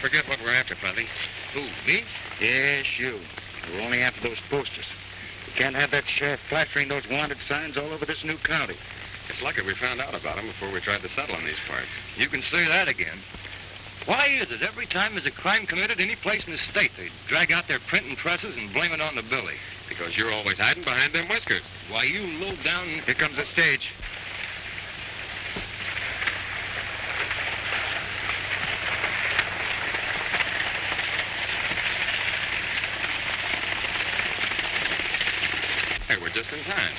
forget what we're after, Fuzzy. Who, me? Yes, you. We're only after those posters. We can't have that sheriff plastering those wanted signs all over this new county. It's lucky we found out about them before we tried to settle in these parts. You can say that again. Why is it every time there's a crime committed any place in the state, they drag out their printing presses and blame it on the Billy? Because you're always hiding behind them whiskers. Why, you low down... Here comes the stage. Hey, we're just in time.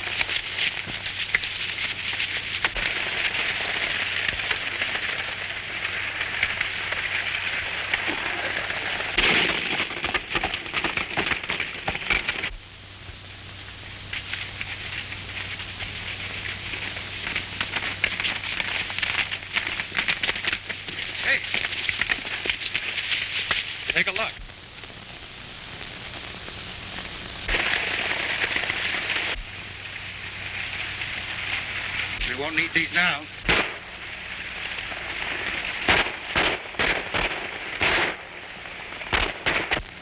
Take a look. We won't need these now.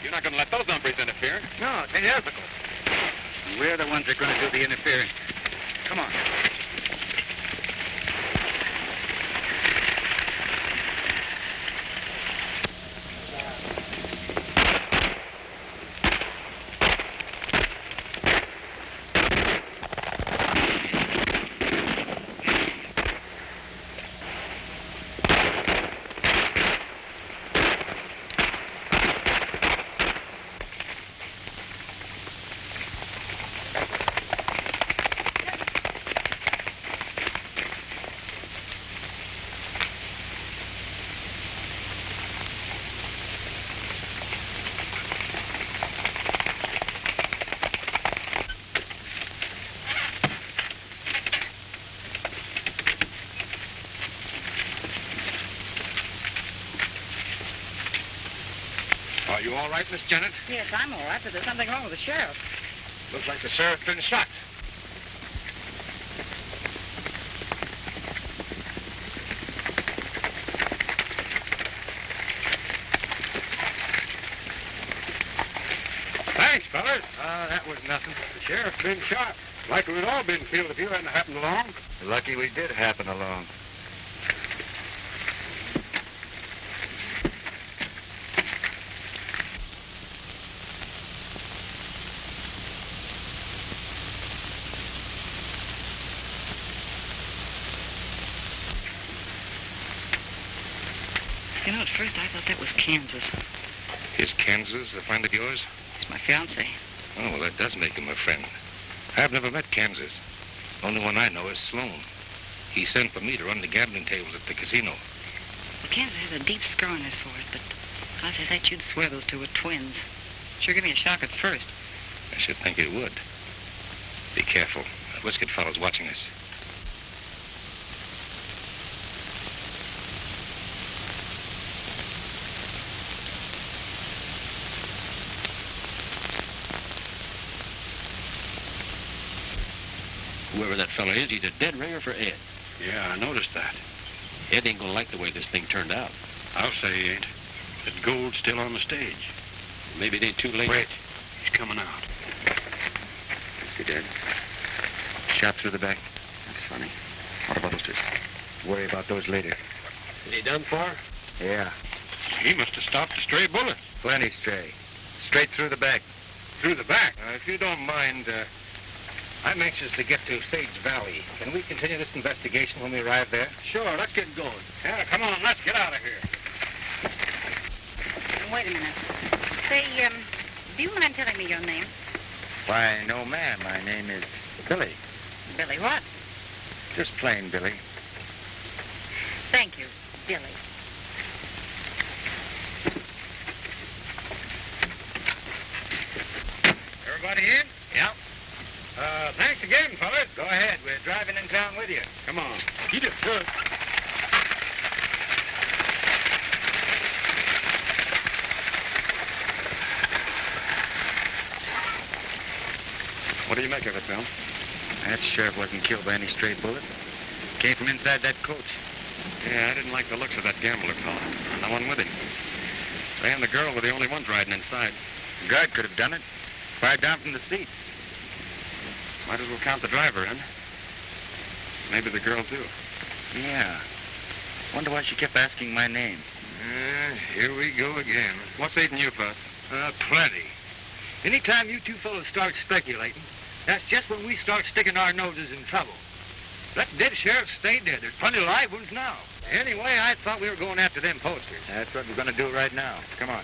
You're not going to let those hombres interfere. No, it's unethical. We're the ones that are going to do the interfering. Come on. Are you all right, Miss Janet? Yes, I'm all right, but there's something wrong with the sheriff. Looks like the sheriff's been shot. Thanks, fellas. That was nothing. The sheriff's been shot. Like we'd all been killed if you hadn't happened along. Lucky we did happen along. You know, at first I thought that was Kansas. Is Kansas a friend of yours? He's my fiancé. Oh, well, that does make him a friend. I've never met Kansas. Only one I know is Sloan. He sent for me to run the gambling tables at the casino. Well, Kansas has a deep scar on his forehead, but I say that you'd swear those two were twins. Sure give me a shock at first. I should think it would. Be careful. That whiskered fellow's watching us. Whoever that fella is, he's a dead ringer for Ed. Yeah, I noticed that. Ed ain't gonna like the way this thing turned out. I'll say he ain't. That gold's still on the stage. Maybe it ain't too late. Wait. He's coming out. Is he dead? Shot through the back. That's funny. What about those two? Worry about those later. Is he done for? Yeah. He must have stopped a stray bullet. Plenty stray. Straight through the back. Through the back? If you don't mind, I'm anxious to get to Sage Valley. Can we continue this investigation when we arrive there? Sure, let's get going. Yeah, come on, let's get out of here. Wait a minute. Say, do you mind telling me your name? Why, no, ma'am. My name is Billy. Billy what? Just plain Billy. Thank you, Billy. Everybody in? Yeah. Thanks again, fellas. Go ahead. We're driving in town with you. Come on. You did good. What do you make of it, Bill? That sheriff wasn't killed by any stray bullet. Came from inside that coach. Yeah, I didn't like the looks of that gambler fellow. No one with him. They and the girl were the only ones riding inside. The guard could have done it. Fired down from the seat. Might as well count the driver in. Maybe the girl, too. Yeah. Wonder why she kept asking my name. Here we go again. What's eating you, Fuss? Plenty. Anytime you two fellows start speculating, that's just when we start sticking our noses in trouble. Let dead sheriffs stay dead. There's plenty of live ones now. Anyway, I thought we were going after them posters. That's what we're going to do right now. Come on.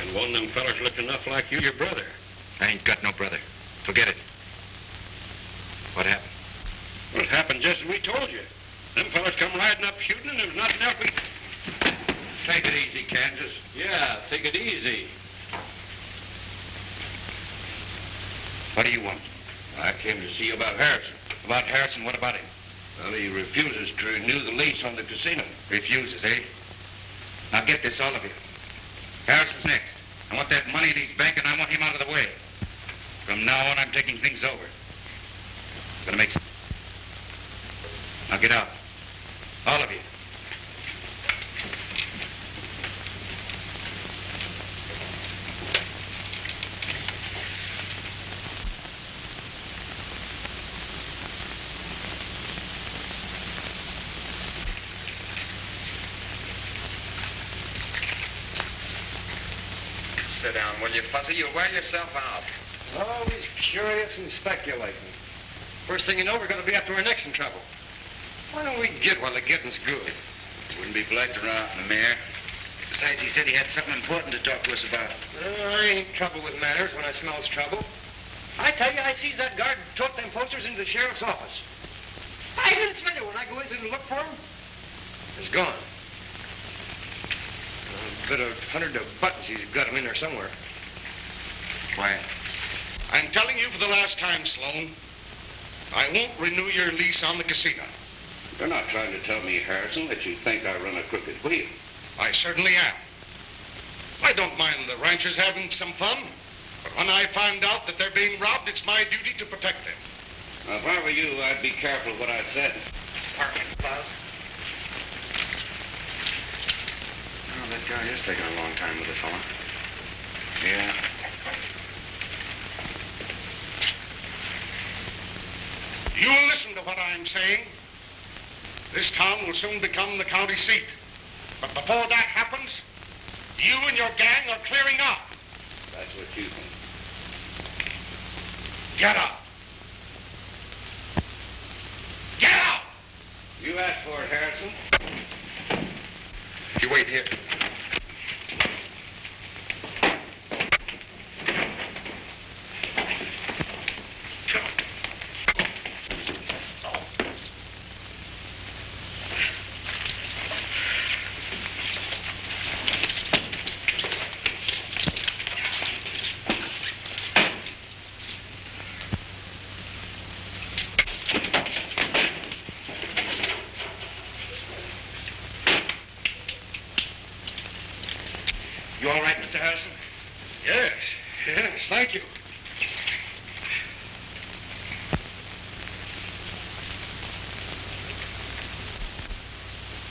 And one of them fellas looked enough like you, your brother. I ain't got no brother. Forget it. What happened? Well, it happened just as we told you. Them fellas come riding up shooting, and there was nothing else we... Take it easy, Kansas. Yeah, take it easy. What do you want? I came to see you about Harrison. About Harrison, what about him? Well, he refuses to renew the lease on the casino. Refuses, eh? Now get this, all of you. Harrison's next. I want that money in his bank, and I want him out of the way. From now on, I'm taking things over. Gonna make some... Now get out. All of you. Sit down, will you, Fuzzy? You'll wear yourself out. Always curious and speculating. First thing you know, we're going to be after our necks in trouble. Why don't we get while the getting's good? Wouldn't be blacked around in the mayor. Besides, he said he had something important to talk to us about. I ain't trouble with manners when I smells trouble. I tell you, I sees that guard tote them posters into the sheriff's office. 5 minutes later, when I go in to look for them, it's gone. A bit of 100 of buttons, he's got them in there somewhere. Quiet. I'm telling you for the last time, Sloan, I won't renew your lease on the casino. You're not trying to tell me, Harrison, that you think I run a crooked wheel. I certainly am. I don't mind the ranchers having some fun, but when I find out that they're being robbed, it's my duty to protect them. Now, if I were you, I'd be careful what I said. Parking, Buzz. Oh, that guy is taking a long time with the fella. Yeah. You'll listen to what I'm saying. This town will soon become the county seat. But before that happens, you and your gang are clearing out. That's what you think. Get out. Get out! You asked for it, Harrison. You wait here. You all right, Mr. Harrison? Yes, thank you.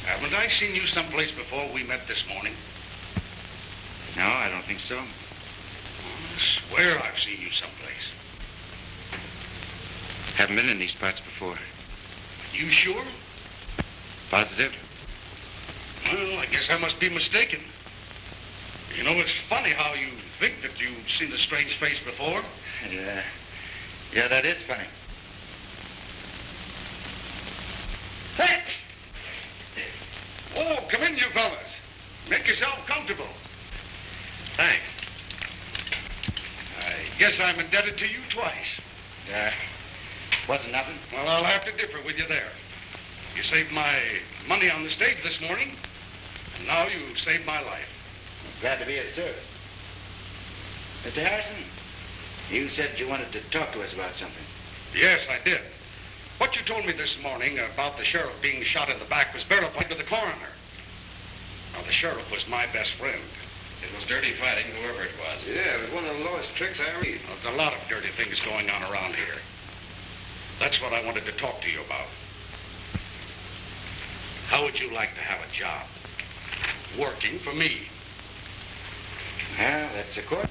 Haven't I seen you someplace before we met this morning? No, I don't think so. I swear I've seen you someplace. Haven't been in these parts before. You sure? Positive? Well, I guess I must be mistaken. You know, it's funny how you think that you've seen a strange face before. Yeah. Yeah, that is funny. Hey! Oh, come in, you fellas. Make yourself comfortable. Thanks. I guess I'm indebted to you twice. Wasn't nothing. Well, I'll have to differ with you there. You saved my money on the stage this morning, and now you saved my life. Glad to be of service. Mr. Harrison, you said you wanted to talk to us about something. Yes, I did. What you told me this morning about the sheriff being shot in the back was verified to the coroner. Now, the sheriff was my best friend. It was dirty fighting, whoever it was. Yeah, it was one of the lowest tricks I ever read. There's a lot of dirty things going on around here. That's what I wanted to talk to you about. How would you like to have a job? Working for me. Well, that's a court.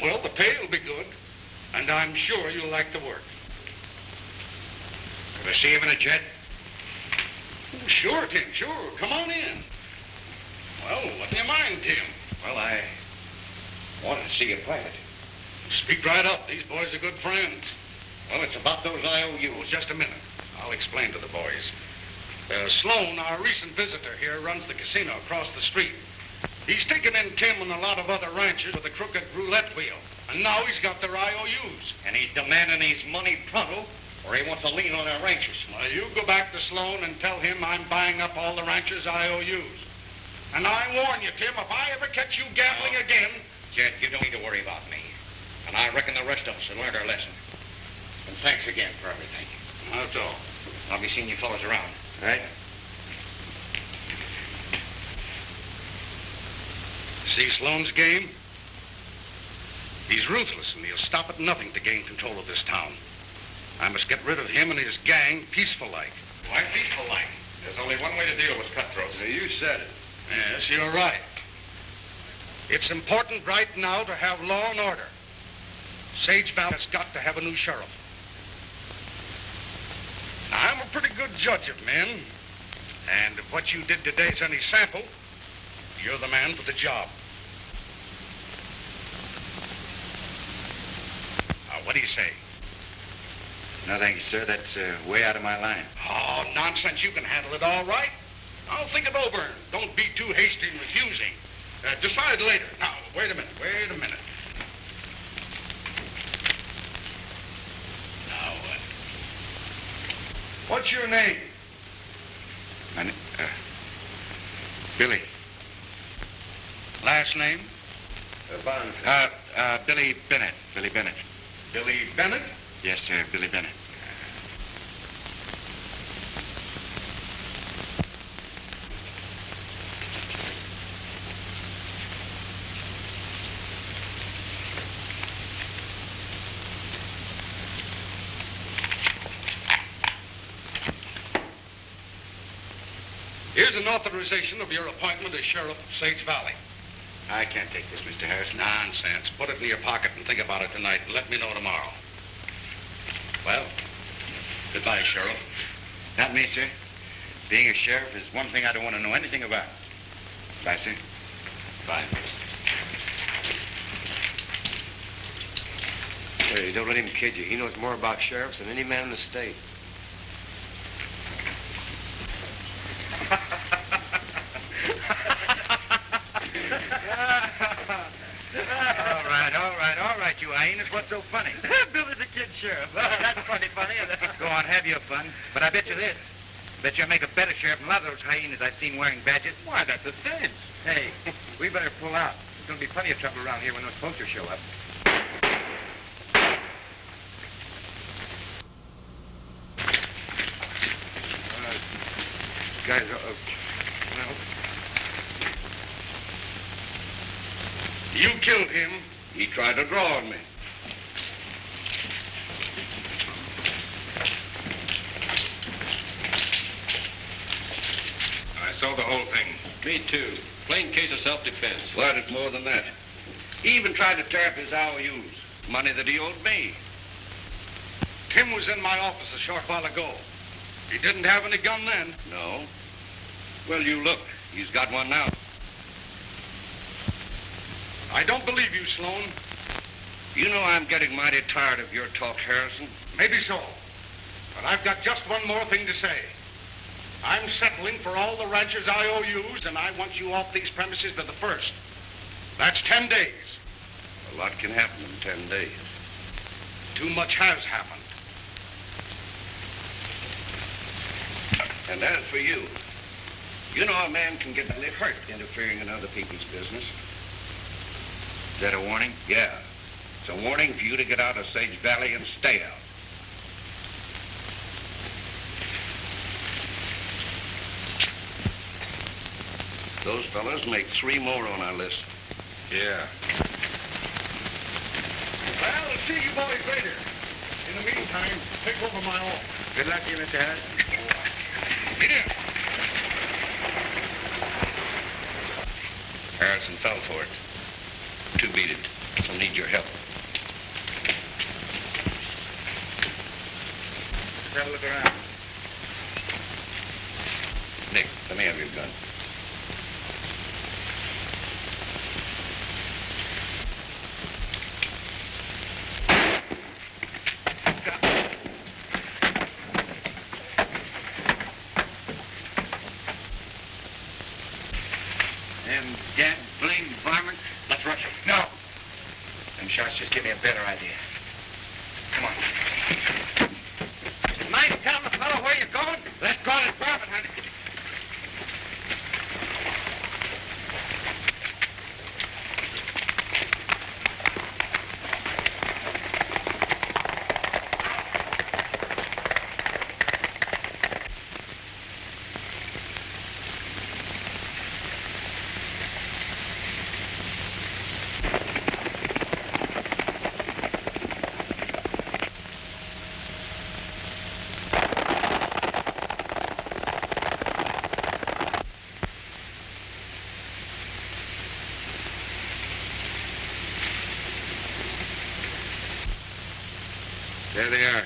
Well, the pay will be good, and I'm sure you'll like the work. Ever see him in a jet? Oh, sure, Tim, sure. Come on in. Well, what do you mind, Tim? Well, I wanted to see you private. Speak right up. These boys are good friends. Well, it's about those IOUs. Just a minute. I'll explain to the boys. Sloan, our recent visitor here, runs the casino across the street. He's taken in Tim and a lot of other ranchers with a crooked roulette wheel. And now he's got their IOUs. And he's demanding his money pronto, or he wants to lean on our ranchers. Well, you go back to Sloan and tell him I'm buying up all the ranchers' IOUs. And I warn you, Tim, if I ever catch you gambling again... Jed, you don't need to worry about me. And I reckon the rest of us have learned our lesson. And thanks again for everything. That's all. I'll be seeing you fellows around. All right? See Sloan's game? He's ruthless, and he'll stop at nothing to gain control of this town. I must get rid of him and his gang peaceful-like. Why peaceful-like? There's only one way to deal with cutthroats. Now, you said it. Yes, you're right. It's important right now to have law and order. Sage Valley has got to have a new sheriff. Now, I'm a pretty good judge of men, and if what you did today is any sample, you're the man for the job. Now, what do you say? No, thank you, sir. That's way out of my line. Oh, nonsense. You can handle it all right. I'll think it over. Don't be too hasty in refusing. Decide later. Now, wait a minute. Now, what's your name? Billy. Last name? Bond. Billy Bennett. Billy Bennett. Billy Bennett? Yes, sir, Billy Bennett. Here's an authorization of your appointment as sheriff of Sage Valley. I can't take this, Mr. Harrison. Nonsense. Put it in your pocket and think about it tonight and let me know tomorrow. Well, goodbye, Sheriff. Not me, sir. Being a sheriff is one thing I don't want to know anything about. Bye, sir. Bye. Hey, don't let him kid you. He knows more about sheriffs than any man in the state. All right, you hyenas. What's so funny? Billy the Kid Sheriff. That's funny. Go on, have your fun. But I bet you this. Bet you'll make a better sheriff than a lot of those hyenas I've seen wearing badges. Why, that's a cinch. Hey, we better pull out. There's going to be plenty of trouble around here when those posters show up. Guys, You killed him. he tried to draw on me. I saw the whole thing. Me too. Plain case of self-defense. But it's more than that. He even tried to tear up his IOUs, money that he owed me. Tim was in my office a short while ago. He didn't have any gun then. No. Well, you look. He's got one now. I don't believe you, Sloan. You know I'm getting mighty tired of your talk, Harrison. Maybe so. But I've got just one more thing to say. I'm settling for all the ranchers' IOUs, and I want you off these premises to the 1st. That's 10 days. A lot can happen in 10 days. Too much has happened. And as for you, you know a man can get badly hurt interfering in other people's business. Is that a warning? Yeah. It's a warning for you to get out of Sage Valley and stay out. Those fellas make 3 more on our list. Yeah. Well, I'll see you boys later. In the meantime, take over my own. Good luck to you, Mr. Harris. Get in. Harrison fell for it. 2 beat it. So need your help. Let's have a look around. Nick, let me have your gun. Them dead blamed varmints. Let's rush him. No. Them shots just give me a better idea. Come on. Mind telling the fellow where you're going? Let's call it varmint hunting. There they are.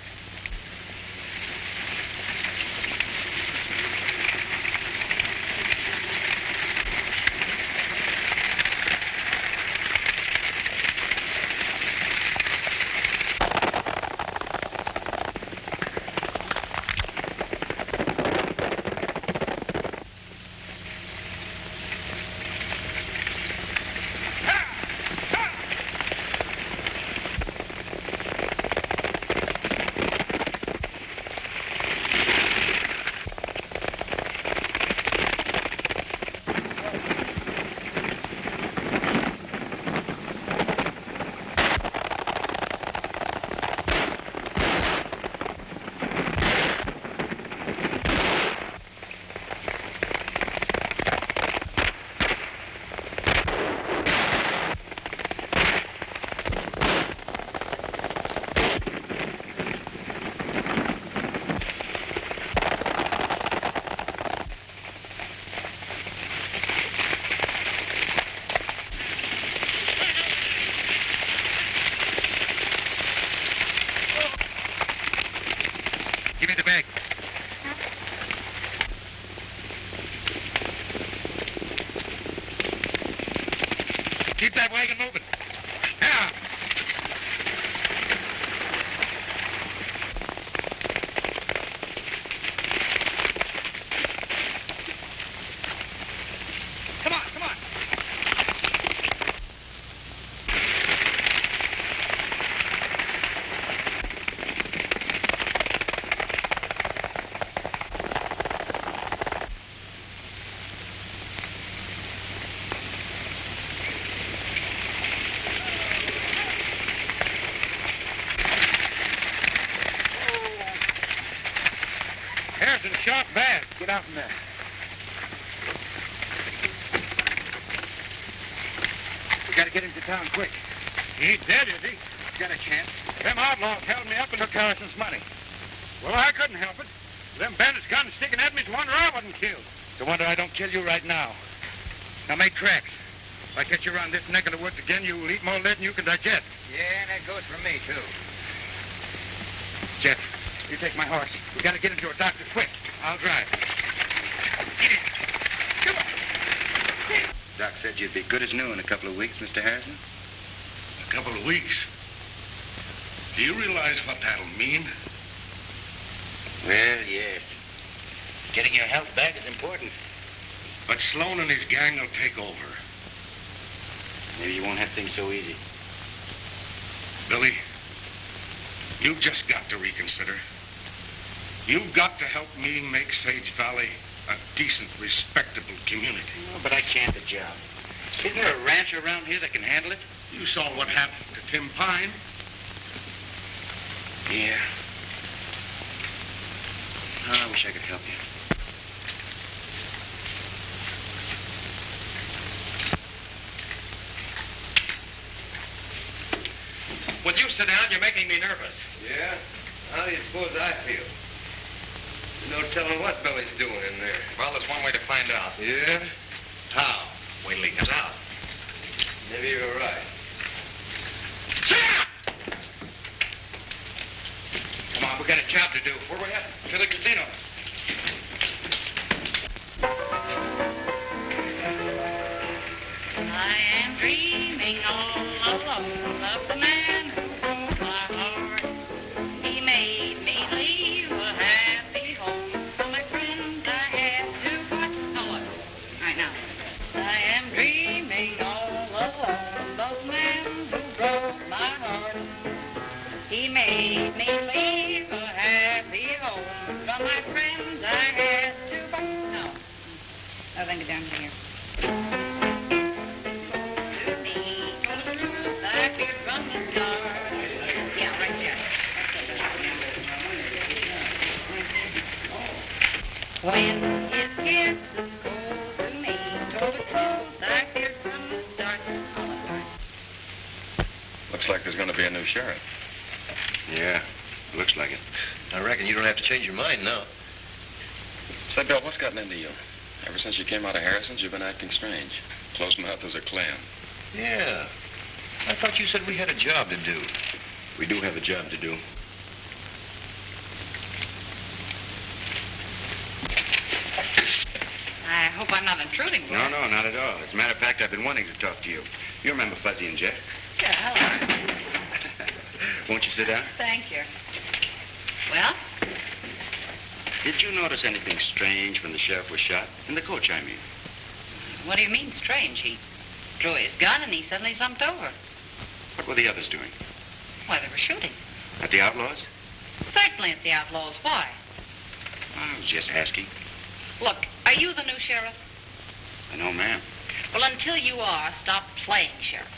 Give me the bag. Keep that wagon moving. Now. Come on, come on. Harrison shot bad. Get out from there. We gotta get him to town quick. He ain't dead, is he? Got a chance. Them outlaws held me up and Took Harrison's money. well, I couldn't help it. Them bandits got me sticking at me to wonder I wasn't killed. No wonder I don't kill you right now. Now make tracks. If I catch you around this neck of the woods again, you will eat more lead than you can digest. Yeah, that goes for me, too. Jeff, you take my horse. We gotta get him to a doctor quick. I'll drive. Come on. Doc said you'd be good as new in a couple of weeks, Mr. Harrison. A couple of weeks. Do you realize what that'll mean? Well, yes. Getting your health back is important. But Sloan and his gang will take over. Maybe you won't have things so easy. Billy, you've just got to reconsider. You've got to help me make Sage Valley a decent, respectable community. Oh, but I can't the job. Isn't there a ranch around here that can handle it? You saw what happened to Tim Pine. Yeah. Oh, I wish I could help you. Will you sit down? You're making me nervous. Yeah? How do you suppose I feel? No telling what Billy's doing in there. Well, there's one way to find out. Yeah? How? Wait till he comes out. Maybe you're right. Come on, we got a job to do. Where we at? To the casino. I am dreaming all alone of the man who broke my heart. He made me leave a happy home for my friends I had to part. Oh, look. All right, now. I am dreaming all alone of the man who broke my heart. He made me leave a happy home from my friends I had to part. No. Oh, then get down to here. Yeah, right there. When his kisses cold to me, told the truth I feared from the start. Looks like there's going to be a new sheriff. Yeah, looks like it. I reckon you don't have to change your mind now. Say, Bill, what's gotten into you? Ever since you came out of Harrison's, you've been acting strange. Close-mouthed as a clam. Yeah. I thought you said we had a job to do. We do have a job to do. I hope I'm not intruding. No, not at all. As a matter of fact, I've been wanting to talk to you. You remember Fuzzy and Jeff? Yeah, hello. Won't you sit down? Thank you. Well, Did you notice anything strange when the sheriff was shot? In the coach, I mean. what do you mean strange? He drew his gun and he suddenly slumped over. What were the others doing? Why, they were shooting. At the outlaws? Certainly at the outlaws. Why? I was just asking. Look, are you the new sheriff? No, ma'am. Well, until you are, stop playing sheriff.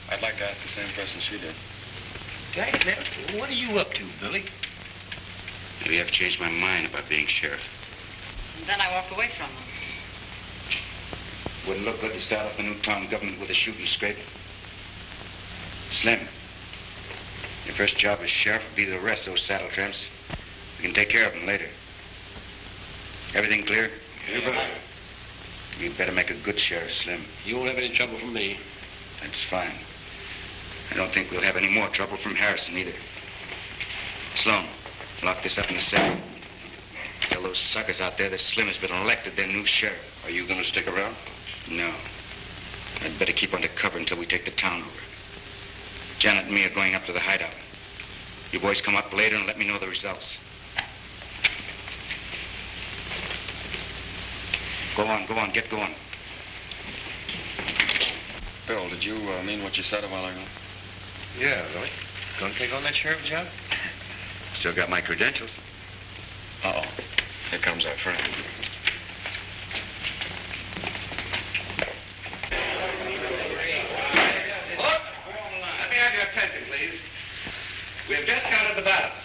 I'd like to ask the same question she did. Dang, what are you up to, Billy? Maybe I've changed my mind about being sheriff. And then I walked away from them. Wouldn't look good to start off the new town government with a shooting scrape. Slim, your first job as sheriff would be to arrest those saddle tramps. We can take care of them later. Everything clear? You'd better make a good sheriff, Slim. You won't have any trouble from me. That's fine. I don't think we'll have any more trouble from Harrison either. Sloan, lock this up in the cell. Tell those suckers out there that Slim has been elected their new sheriff. Are you going to stick around? No. I'd better keep under cover until we take the town over. Janet and me are going up to the hideout. You boys come up later and let me know the results. Go on, get going. Bill, did you mean what you said a while ago? Yeah, Billy. Going to take on that sheriff job? Still got my credentials. Uh-oh. Here comes our friend. Let me have your attention, please. We have just counted the ballots,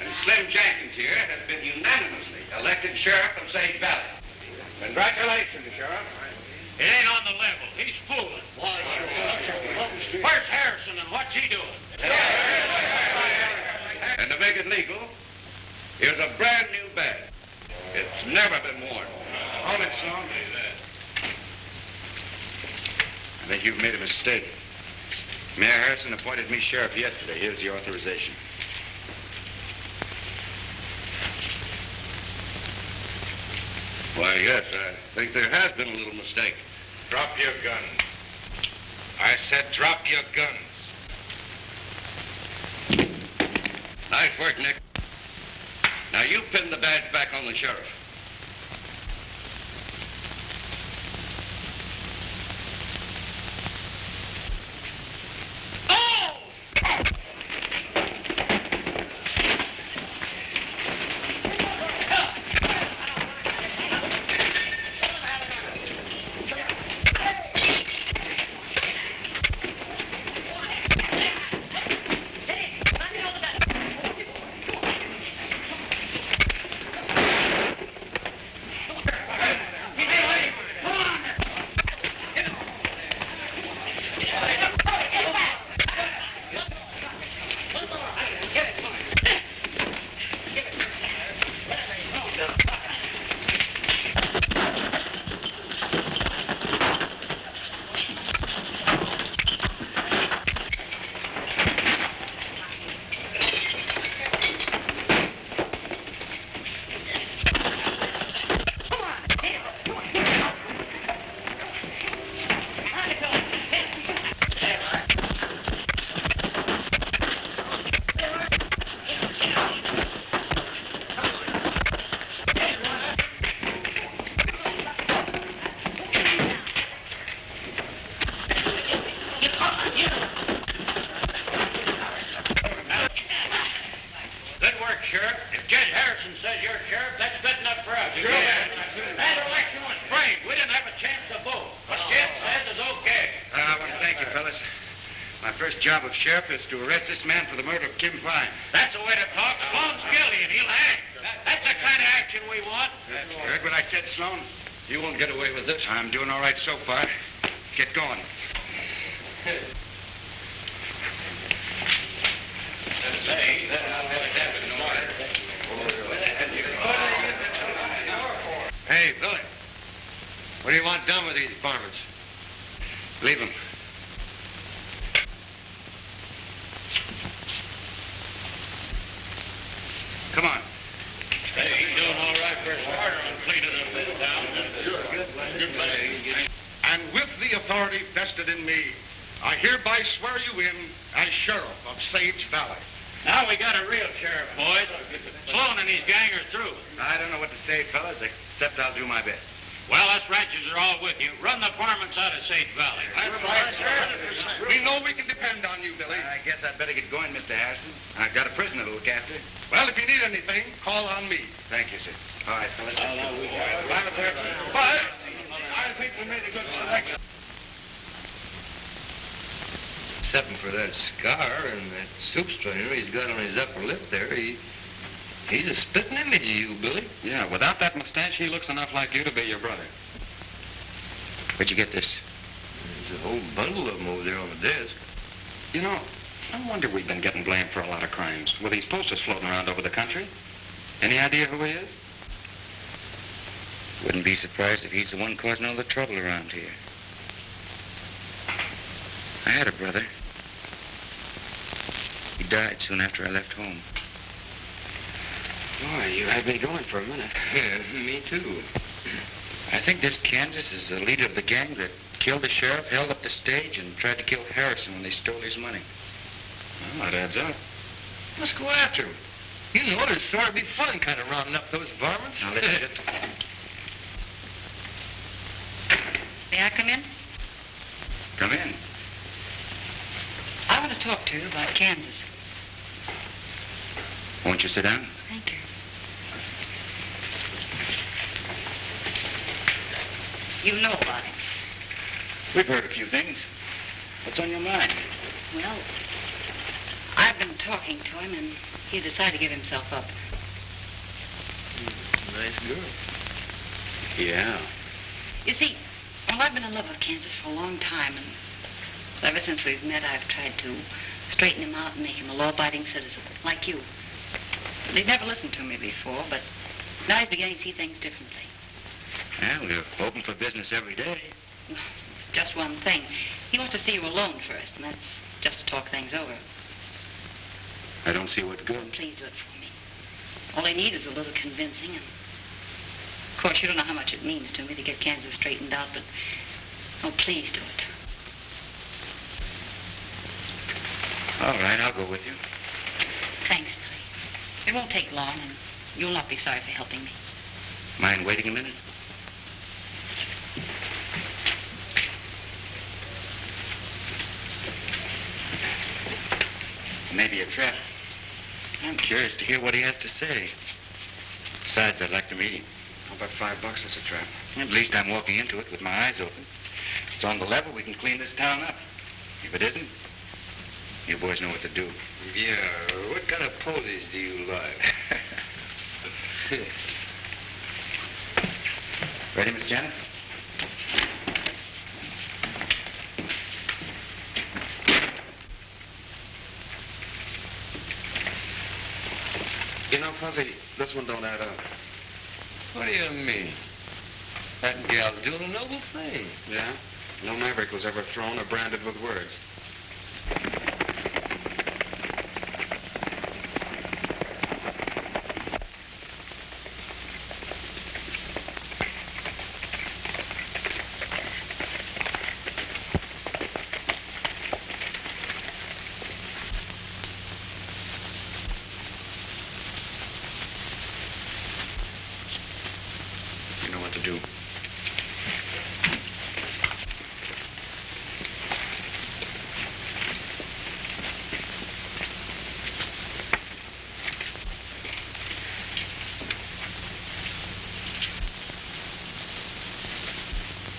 and Slim Jenkins here has been unanimously elected sheriff of Sage Valley. Congratulations, Sheriff. It ain't on the level. He's fooling. Why, sure. Where's Harrison and what's he doing? And to make it legal, here's a brand new badge. It's never been worn. Hold it, Sloan. I think you've made a mistake. Mayor Harrison appointed me sheriff yesterday. Here's the authorization. Why, yes, I think there has been a little mistake. Drop your gun. I said drop your guns. Nice work, Nick. Now you pin the badge back on the sheriff. Oh! job of sheriff is to arrest this man for the murder of Kim Pine. That's the way to talk. Sloan's guilty and he'll hang. That's the kind of action we want. Heard what I said, Sloan? You won't get away with this. I'm doing all right so far. Get going. Hey, Billy. What do you want done with these varmints? Leave him. Come on. Hey, he's doing all right for a starter on cleaning up this town. Good buddy. And with the authority vested in me, I hereby swear you in as sheriff of Sage Valley. Now we got a real sheriff, boys. Sloan and his gang are through. I don't know what to say, fellas, except I'll do my best. Well, us ranchers are all with you. Run the varmints out of Sage Valley. We know we can depend on you, Billy. I guess I'd better get going, Mr. Harrison. I've got a prisoner to look after. Well, if you need anything, call on me. Thank you, sir. All right, fellas. But I think we made a good selection. Except for that scar and that soup strainer he's got on his upper lip there, he's a spitting image of you, Billy. Yeah, without that mustache, he looks enough like you to be your brother. Where'd you get this? There's a whole bundle of them over there on the desk. You know, no wonder we've been getting blamed for a lot of crimes with these posters floating around over the country. Any idea who he is? Wouldn't be surprised if he's the one causing all the trouble around here. I had a brother. He died soon after I left home. Boy, you had me going for a minute. Yeah, me too. I think this Kansas is the leader of the gang that killed the sheriff, held up the stage, and tried to kill Harrison when they stole his money. Well, that adds up. Let's go after him. You know, it'd sort of be fun kind of rounding up those varmints. Now, listen, just... May I come in? Come in. I want to talk to you about Kansas. Won't you sit down? Thank you. You know about him. We've heard a few things. What's on your mind? Well, I've been talking to him, and he's decided to give himself up. Nice girl. Yeah. You see, well, I've been in love with Kansas for a long time, and ever since we've met, I've tried to straighten him out and make him a law-abiding citizen, like you. He'd never listened to me before, but now he's beginning to see things differently. Well, we're open for business every day. Just one thing. He wants to see you alone first, and that's just to talk things over. I don't see what good. Please do it for me. All I need is a little convincing, and of course, you don't know how much it means to me to get Kansas straightened out, but oh, please do it. All right, I'll go with you. Thanks, Billy. It won't take long, and you'll not be sorry for helping me. Mind waiting a minute? Maybe a trap. I'm curious to hear what he has to say. Besides, I'd like to meet him. How about $5? It's a trap. At least I'm walking into it with my eyes open. If it's on the level, we can clean this town up. If it isn't, you boys know what to do. Yeah, what kind of ponies do you like? Ready, Miss Janet? You know, Fuzzy, this one don't add up. What do you mean? That gal's doing a noble thing. Yeah? No maverick was ever thrown or branded with words. You know what to do.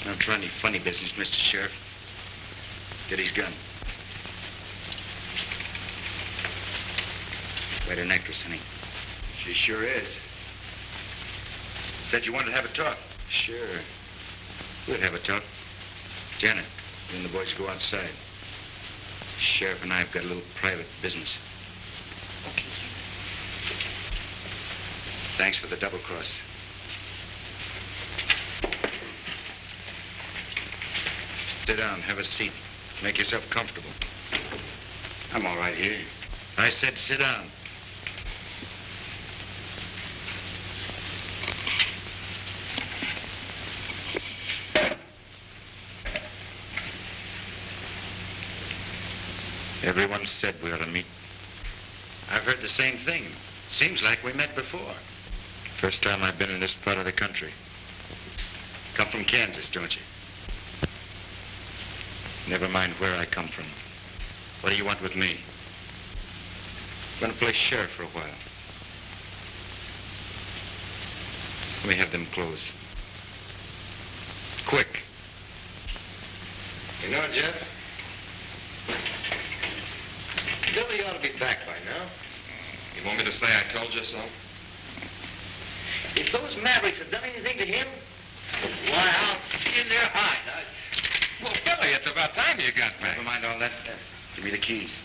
Don't try any funny business, Mr. Sheriff. Get his gun. Quite an actress, honey. She sure is. Said you wanted to have a talk. Sure. We'll have a talk. Janet, you and the boys go outside. Sheriff and I have got a little private business. Okay. Thanks for the double cross. Sit down, have a seat. Make yourself comfortable. I'm all right here. I said sit down. Everyone said we ought to meet. I've heard the same thing. Seems like we met before. First time I've been in this part of the country. Come from Kansas, don't you? Never mind where I come from. What do you want with me? I'm going to play sheriff for a while. Let me have them clothes. Quick. You know, Jeff, Billy ought to be back by now. You want me to say I told you so? If those Mavericks have done anything to him, why, I'll skin their hide. Well, Billy, it's about time you got back. Never mind all that. Give me the keys.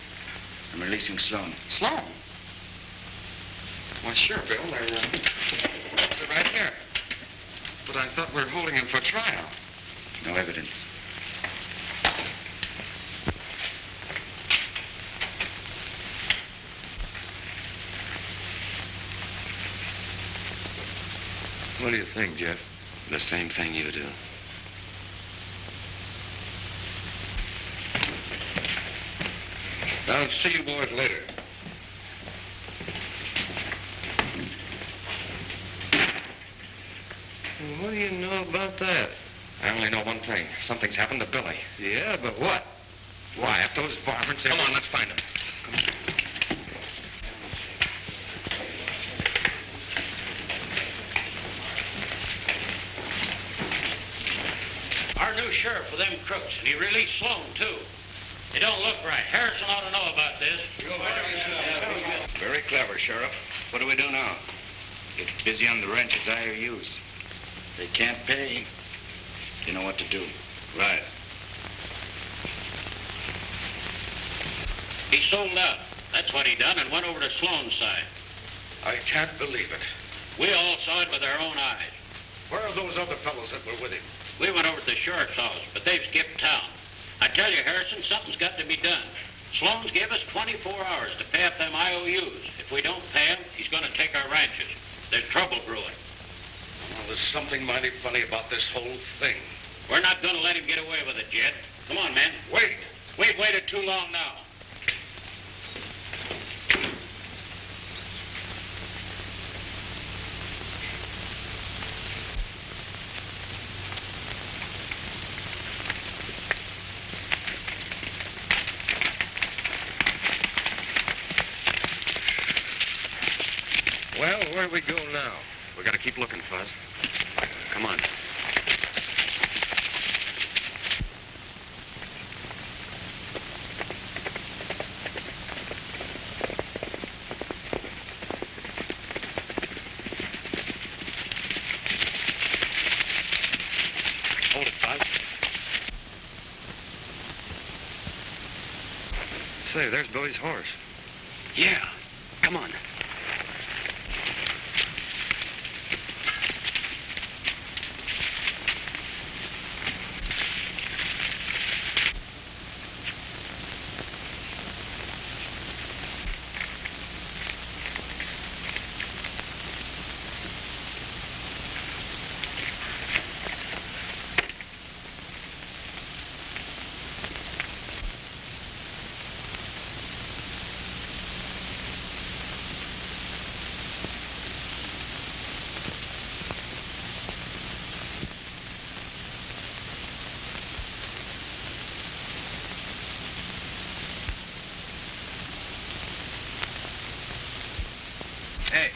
I'm releasing Sloan. Sloan? Why, sure, Bill. They're right here. But I thought we were holding him for trial. No evidence. What do you think, Jeff? The same thing you do. I'll see you boys later. Well, what do you know about that? I only know one thing. Something's happened to Billy. Yeah, but what? Why, if those varmints... Come on, let's find him. Come on. Our new sheriff with them crooks, and he released Sloan, too. It don't look right. Harrison ought to know about this. Very clever, Sheriff. What do we do now? Get busy on the ranch's IOUs. They can't pay. You know what to do. Right. He sold out. That's what he done, and went over to Sloan's side. I can't believe it. We all saw it with our own eyes. Where are those other fellows that were with him? We went over to the sheriff's office, but they've skipped town. I tell you, Harrison, something's got to be done. Sloan's give us 24 hours to pay up them IOUs. If we don't pay him, he's going to take our ranches. There's trouble brewing. Well, there's something mighty funny about this whole thing. We're not going to let him get away with it, Jed. Come on, men. Wait. We've waited too long now. Well, where do we go now? We gotta keep looking, Fuzz. Come on. Hold it, Fuzz. Say, there's Billy's horse. Yeah. Come on. Hey.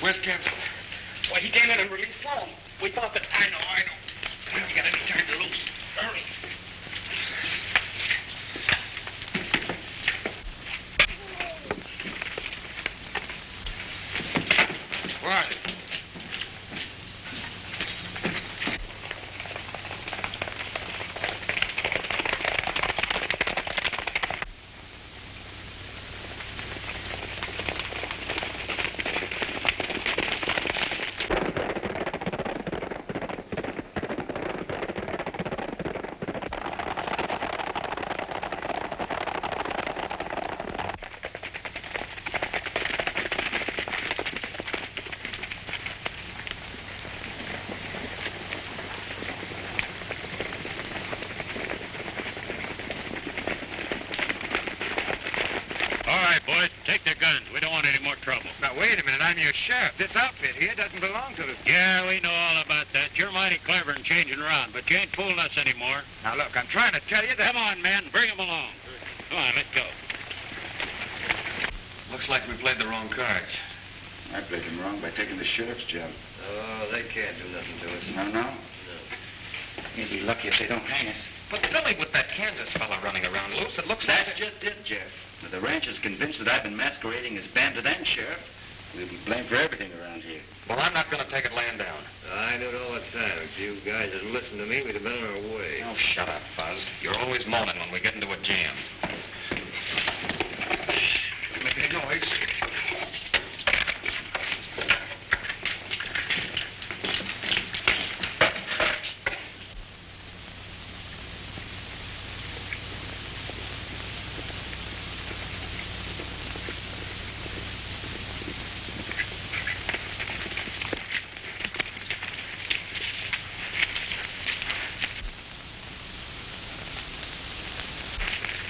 Where's Kansas? Well, he came in and released Sloan. We thought that... I know. You got any time to lose. Hurry. Where are they? Boys, take their guns. We don't want any more trouble. Now, wait a minute. I'm your sheriff. This outfit here doesn't belong to us. Yeah, we know all about that. You're mighty clever in changing around, but you ain't fooling us anymore. Now, look, I'm trying to tell you that... Come on, men. Bring them along. Come on, let's go. Looks like we played the wrong cards. I played him wrong by taking the sheriff's job. Oh, they can't do nothing to us. No. You'll be lucky if they don't hang us. But Billy, with that Kansas fella running around loose, it looks like... That's just it, Jeff. Now, the ranch is convinced that I've been masquerading as bandit and sheriff. We'll be blamed for everything around here. Well, I'm not going to take it laying down. I knew it all the time. If you guys had listened to me, we'd have been on our way. Oh, shut up, Fuzz. You're always moaning when we get into a jam. Don't make any noise.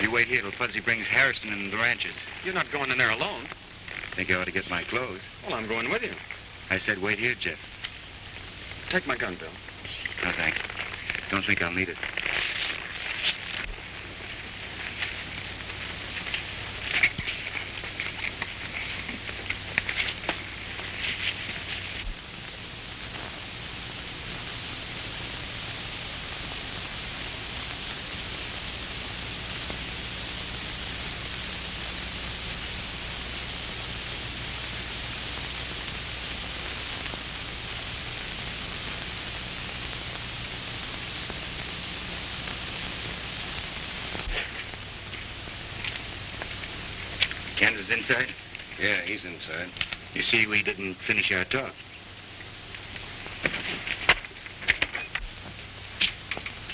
You wait here till Fuzzy brings Harrison into the ranches. You're not going in there alone. Think I ought to get my clothes. Well, I'm going with you. I said wait here, Jeff. Take my gun, Bill. No, thanks. Don't think I'll need it. Kansas inside? Yeah, he's inside. You see, we didn't finish our talk.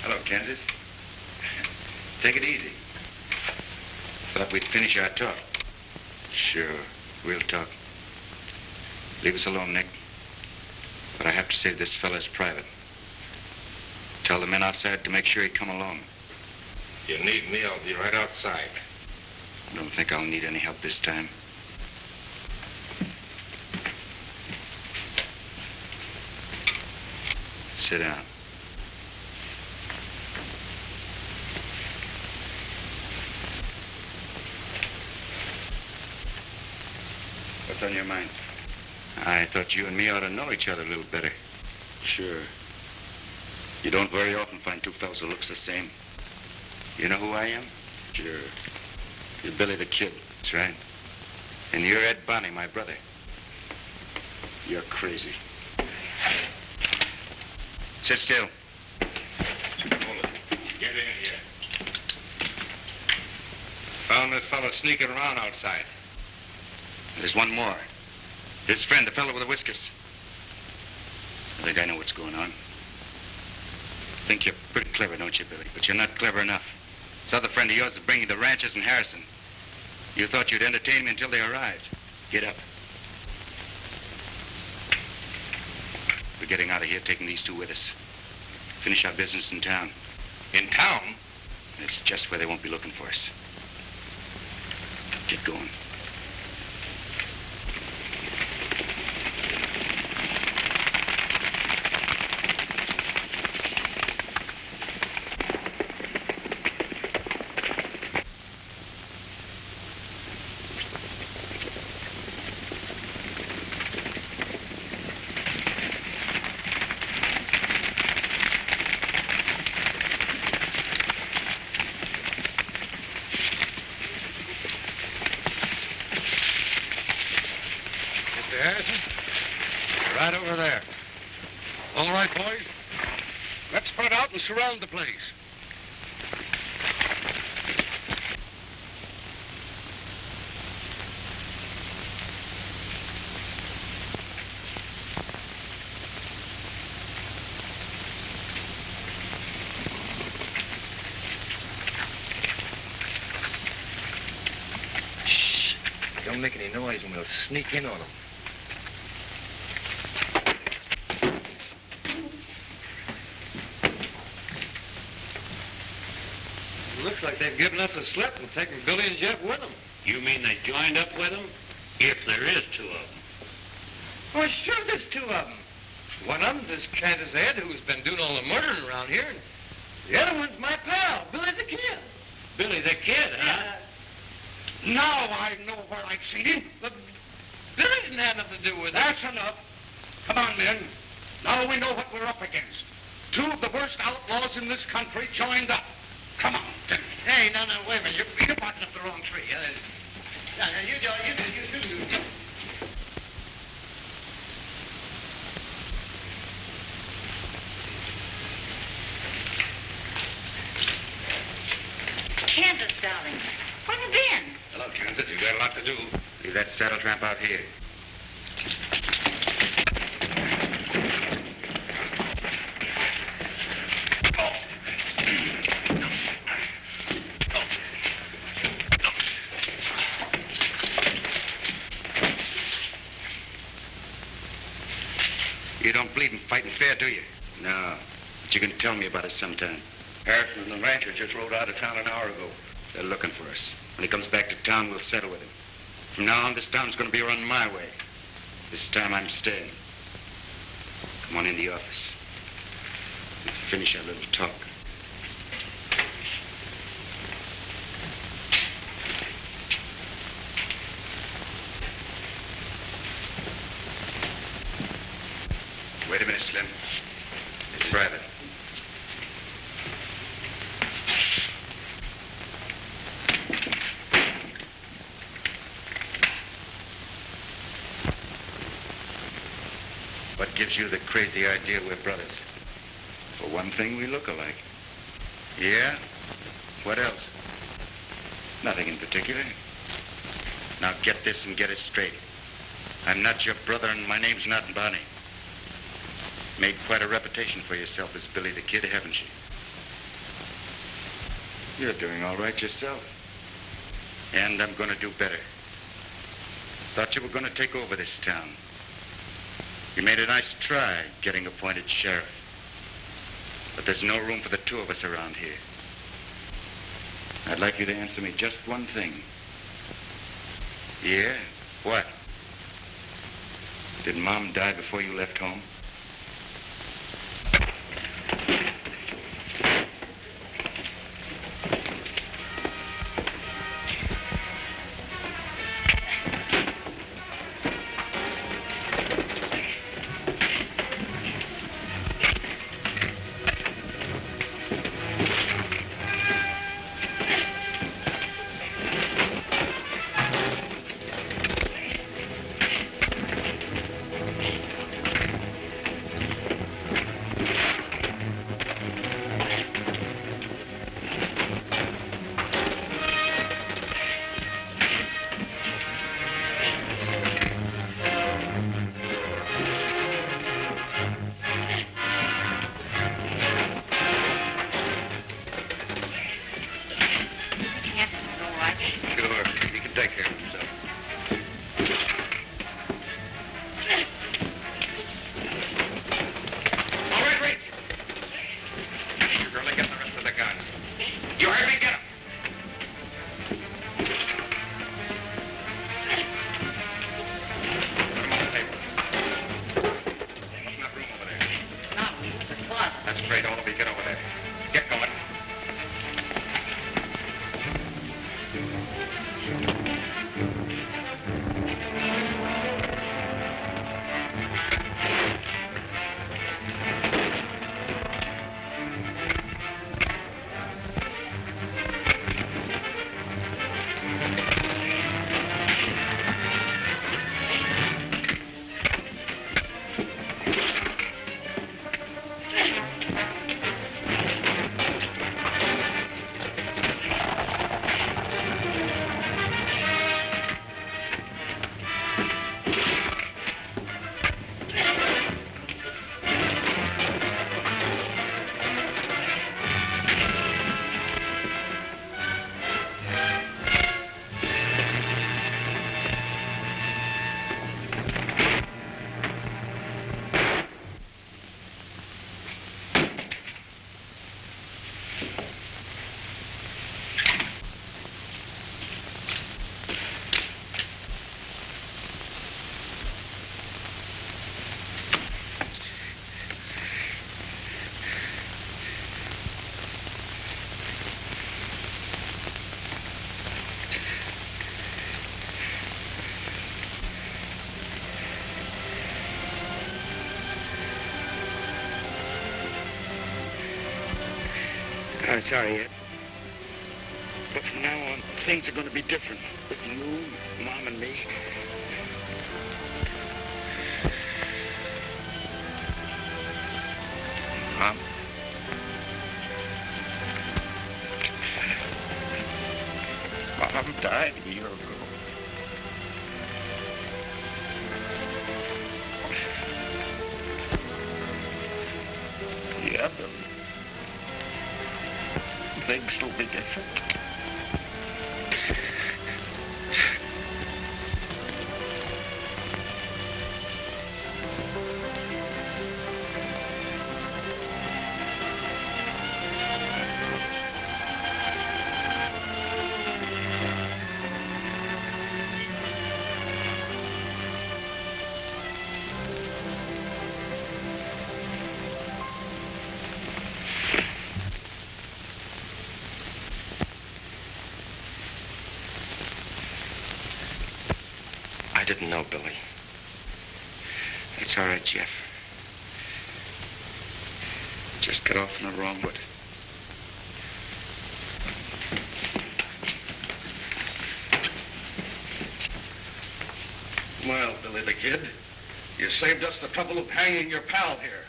Hello, Kansas. Take it easy. Thought we'd finish our talk. Sure, we'll talk. Leave us alone, Nick. But I have to say this fella's private. Tell the men outside to make sure he come along. You need me, I'll be right outside. I don't think I'll need any help this time. Sit down. What's on your mind? I thought you and me ought to know each other a little better. Sure. You don't very often find two fellas who looks the same. You know who I am? Sure. You're Billy the Kid. That's right. And you're Ed Bonny, my brother. You're crazy. Sit still. Get in here. Found this fellow sneaking around outside. There's one more. His friend, the fellow with the whiskers. I think I know what's going on. Think you're pretty clever, don't you, Billy? But you're not clever enough. This other friend of yours is bringing the ranchers and Harrison. You thought you'd entertain me until they arrived. Get up. We're getting out of here, taking these two with us. Finish our business in town. In town? It's just where they won't be looking for us. Get going. Harrison. Right over there. All right, boys. Let's spread out and surround the place. Shh. Don't make any noise and we'll sneak in on them. Looks like they've given us a slip and taken Billy and Jeff with them. You mean they joined up with them? If there is two of them. Well, sure there's two of them. One of them's this Kansas Ed who's been doing all the murdering around here, and the other one's my pal, Billy the Kid. Billy the Kid, huh? Now I know where I've seen him. But Billy didn't have nothing to do with it. That's enough. Come on, men. Now we know what we're up against. Two of the worst outlaws in this country joined up. Come on, then. Hey, no, wait a minute. You're barking up the wrong tree. You do. Kansas, darling. Where have you been? Hello, Kansas. You got a lot to do. Leave that saddle tramp out here. You don't believe in fighting fair, do you? No. But you can tell me about it sometime. Harrison and the rancher just rode out of town an hour ago. They're looking for us. When he comes back to town, we'll settle with him. From now on, this town's going to be run my way. This time, I'm staying. Come on in the office. We'll finish our little talk. Wait a minute, Slim. This is private. What gives you the crazy idea we're brothers? For one thing, we look alike. Yeah? What else? Nothing in particular. Now get this and get it straight. I'm not your brother and my name's not Bonnie. Made quite a reputation for yourself as Billy the Kid, haven't you? You're doing all right yourself. And I'm going to do better. Thought you were going to take over this town. You made a nice try getting appointed sheriff. But there's no room for the two of us around here. I'd like you to answer me just one thing. Yeah? What? Did Mom die before you left home? I'm sorry, Ed. But from now on, things are going to be different. With you, Mom, and me. Mom? Mom died a year ago. Yeah, Billy. Things will be different. I didn't know, Billy. It's all right, Jeff. Just got off on the wrong foot. Well, Billy the Kid, you saved us the trouble of hanging your pal here.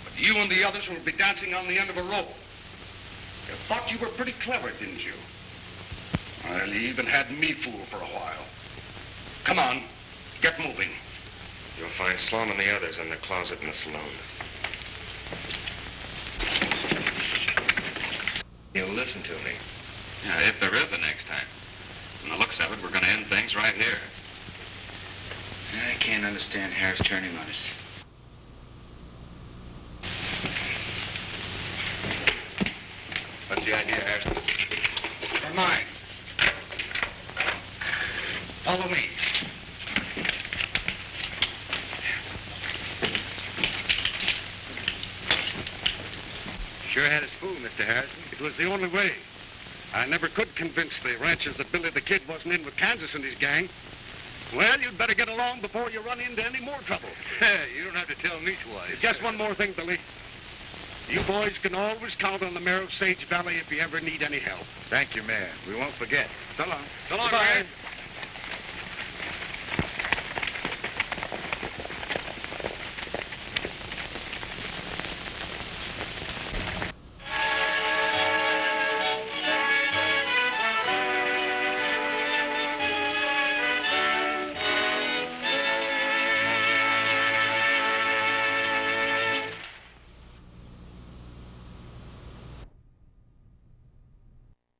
But you and the others will be dancing on the end of a rope. You thought you were pretty clever, didn't you? Well, you even had me fooled for a while. Come on, get moving. You'll find Sloan and the others in the closet in the saloon. You'll listen to me. Yeah, if there is a next time. From the looks of it, we're going to end things right here. I can't understand Harris turning on us. What's the idea, Harris? For mine. Follow me. Sure had us fooled, Mr. Harrison. It was the only way. I never could convince the ranchers that Billy the Kid wasn't in with Kansas and his gang. Well, you'd better get along before you run into any more trouble. You don't have to tell me twice. Just one more thing, Billy. You boys can always count on the mayor of Sage Valley if you ever need any help. Thank you, Mayor. We won't forget. So long. So long, Goodbye. Mayor.